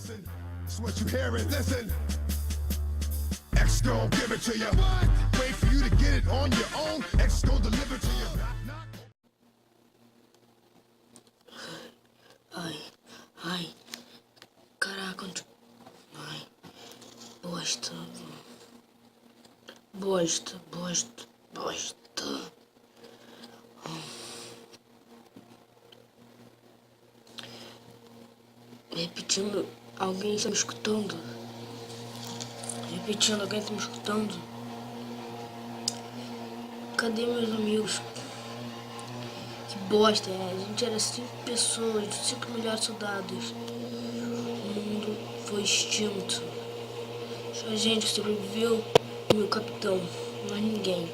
Listen, it's what you hearing. Listen, X gon' give it to you. Wait for you to get it on your own. X gon' deliver to you. Ai, caraca, ai, bosta. Repetindo, alguém está me escutando? Repetindo, alguém está me escutando? Cadê meus amigos? Que bosta, a gente era 5 pessoas, 5 melhores soldados. O mundo foi extinto. Só a gente que sobreviveu e meu capitão, mais ninguém.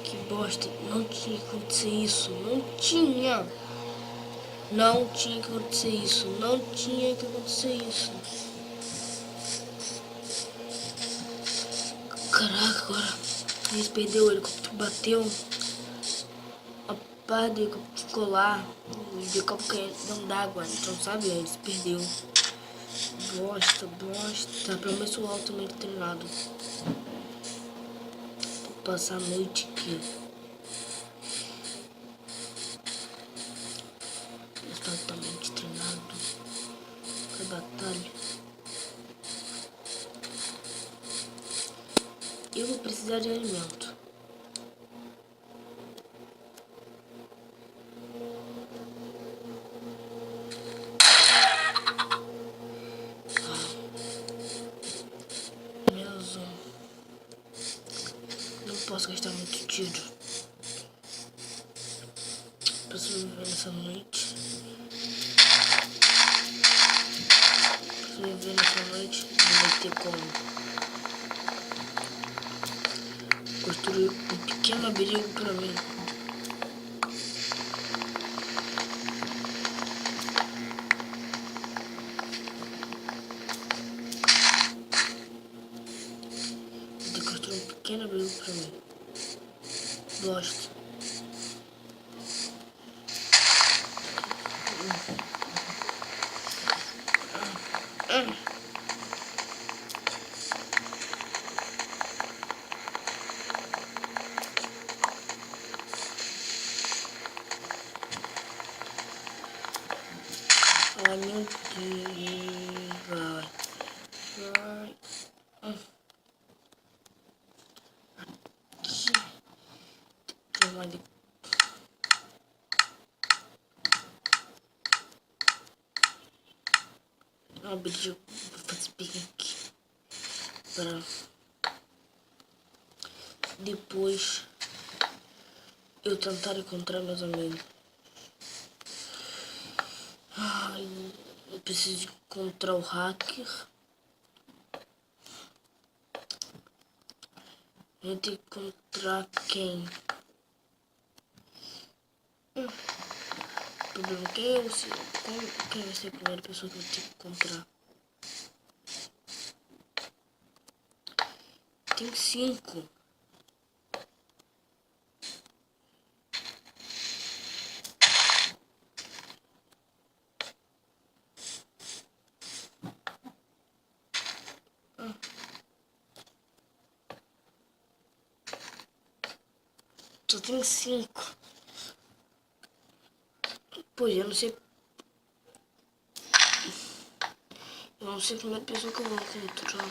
Que bosta, não tinha que acontecer isso, não tinha que acontecer isso, Caraca, agora eles perderam, o helicóptero bateu, a pá do helicóptero ficou lá, o helicóptero caiu dentro d'água, então sabe, eles perdeu. Bosta, pelo menos o altamente treinado. Vou passar a noite aqui. Altamente treinado pra batalha. Eu vou precisar de alimento. Mesmo. Não posso gastar muito tiro pra sobreviver nessa noite. Não vai ter como construir um pequeno abrigo pra mim. Vou ter que construir um pequeno abrigo pra mim. Gosto. Ai meu Deus, vai. Vou fazer pique para depois eu tentar encontrar meus amigos. Ai, eu preciso encontrar o hacker. Eu tenho que encontrar quem? O problema é que quem vai ser a primeira pessoa que eu tenho que encontrar? Tem 5. Só tem 5. Pois eu não sei. Eu não sei a primeira pessoa que eu vou encontrar.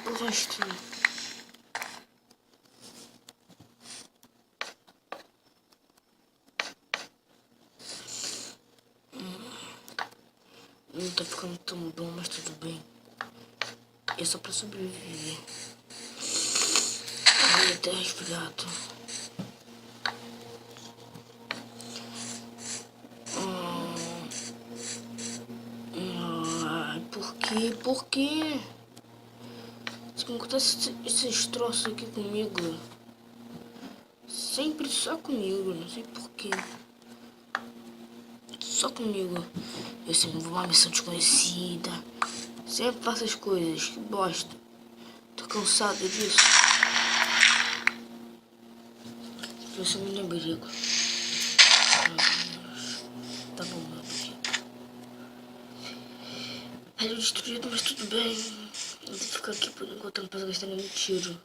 O resto. Não tá ficando tão bom, mas tudo bem. É só pra sobreviver. Ai, até resfriado. Ai, por quê? Se acontece esses troços aqui comigo. Sempre só comigo, não sei por quê. Só comigo. Eu sempre vou uma missão desconhecida. Sempre faço as coisas, que bosta. Tô cansado disso. Eu sou um abrigo. Tá bom, meu abrigo. Prédio destruído, mas tudo bem. Eu vou ficar aqui por enquanto, não posso gastar nenhum tiro.